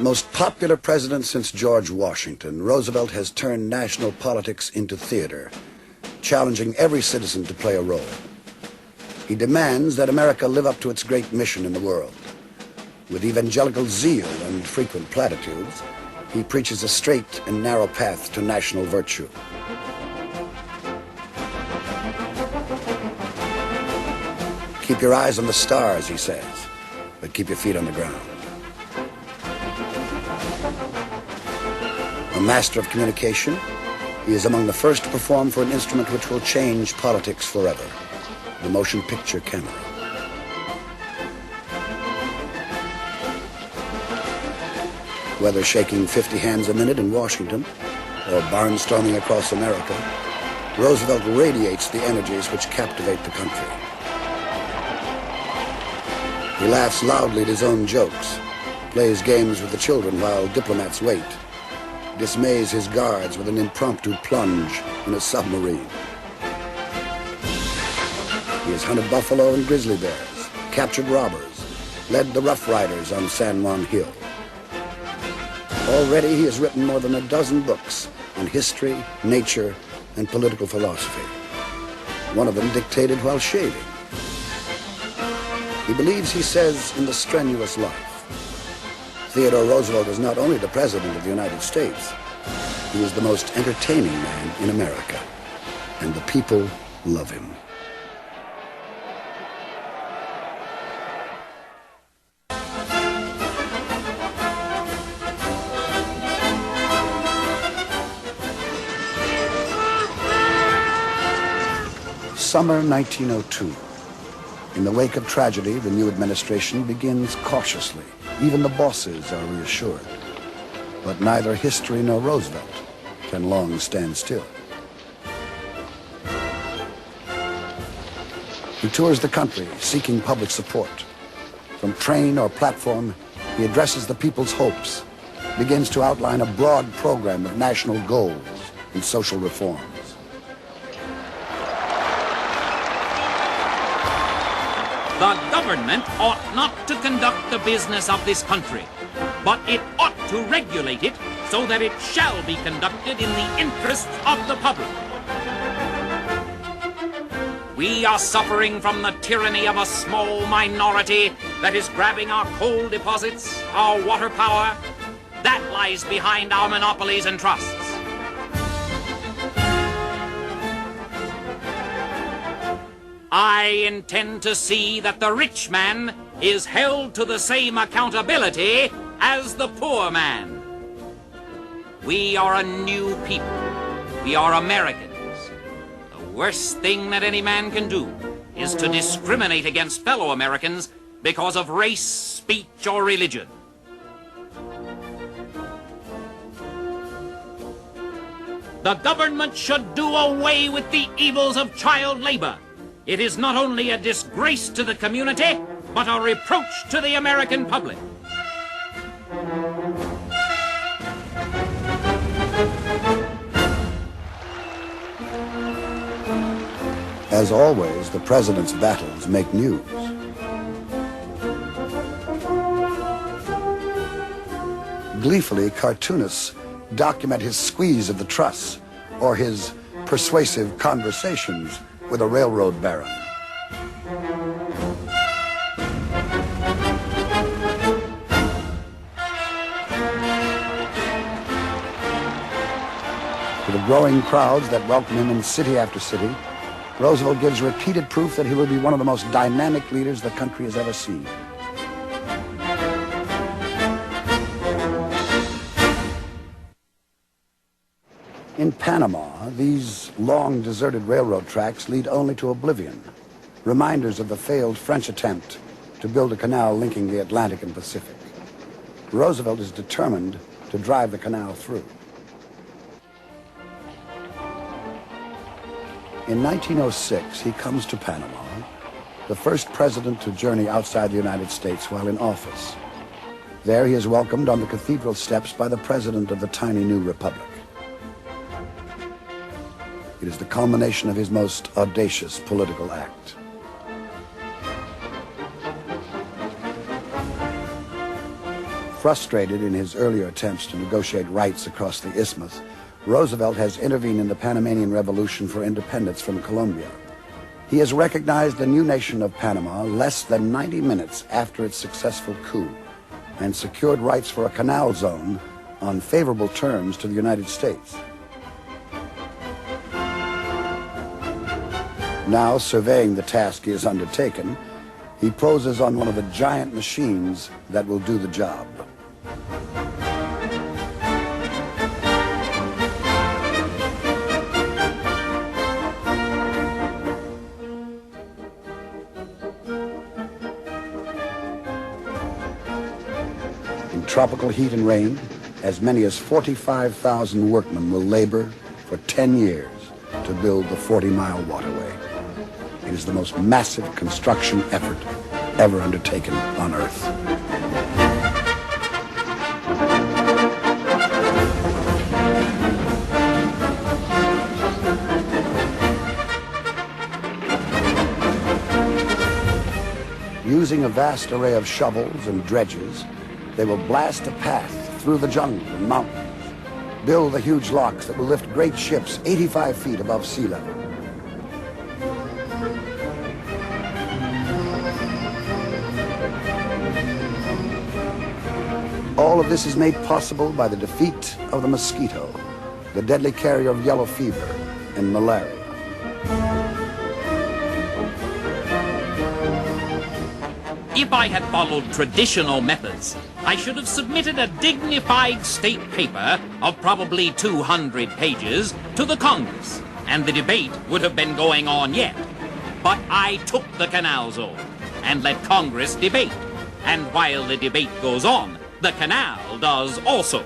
Most popular president since George Washington, Roosevelt has turned national politics into theater, challenging every citizen to play a role. He demands that America live up to its great mission in the world. With evangelical zeal and frequent platitudes, he preaches a straight and narrow path to national virtue. Keep your eyes on the stars, he says, but keep your feet on the ground. A master of communication, he is among the first to perform for an instrument which will change politics forever, the motion picture camera. Whether shaking 50 hands a minute in Washington or barnstorming across America, Roosevelt radiates the energies which captivate the country. He laughs loudly at his own jokes, plays games with the children while diplomats wait, dismays his guards with an impromptu plunge in a submarine. He has hunted buffalo and grizzly bears, captured robbers, led the Rough Riders on San Juan Hill. Already he has written more than a dozen books on history, nature, and political philosophy. One of them dictated while shaving. He believes, he says, in the strenuous life. Theodore Roosevelt is not only the President of the United States, he is the most entertaining man in America, and the people love him. Summer 1902. In the wake of tragedy, the new administration begins cautiously. Even the bosses are reassured. But neither history nor Roosevelt can long stand still. He tours the country seeking public support. From train or platform, he addresses the people's hopes, begins to outline a broad program of national goals and social reforms. The government ought not to conduct the business of this country, but it ought to regulate it so that it shall be conducted in the interests of the public. We are suffering from the tyranny of a small minority that is grabbing our coal deposits, our water power. That lies behind our monopolies and trusts. I intend to see that the rich man is held to the same accountability as the poor man. We are a new people. We are Americans. The worst thing that any man can do is to discriminate against fellow Americans because of race, speech, or religion. The government should do away with the evils of child labor. It is not only a disgrace to the community, but a reproach to the American public. As always, the president's battles make news. Gleefully, cartoonists document his squeeze of the truss or his persuasive conversations with a railroad baron. To the growing crowds that welcome him in city after city, Roosevelt gives repeated proof that he will be one of the most dynamic leaders the country has ever seen. In Panama, these long deserted railroad tracks lead only to oblivion, reminders of the failed French attempt to build a canal linking the Atlantic and Pacific. Roosevelt is determined to drive the canal through. In 1906, he comes to Panama, the first president to journey outside the United States while in office. There he is welcomed on the cathedral steps by the president of the tiny new republic. It is the culmination of his most audacious political act. Frustrated in his earlier attempts to negotiate rights across the isthmus, Roosevelt has intervened in the Panamanian Revolution for independence from Colombia. He has recognized the new nation of Panama less than 90 minutes after its successful coup and secured rights for a canal zone on favorable terms to the United States. Now, surveying the task he has undertaken, he poses on one of the giant machines that will do the job. In tropical heat and rain, as many as 45,000 workmen will labor for 10 years to build the 40-mile waterway. It is the most massive construction effort ever undertaken on Earth. Using a vast array of shovels and dredges, they will blast a path through the jungle and mountains, build the huge locks that will lift great ships 85 feet above sea level. All of this is made possible by the defeat of the mosquito, the deadly carrier of yellow fever and malaria. If I had followed traditional methods, I should have submitted a dignified state paper of probably 200 pages to the Congress, and the debate would have been going on yet. But I took the canal zone and let Congress debate. And while the debate goes on, the canal does also.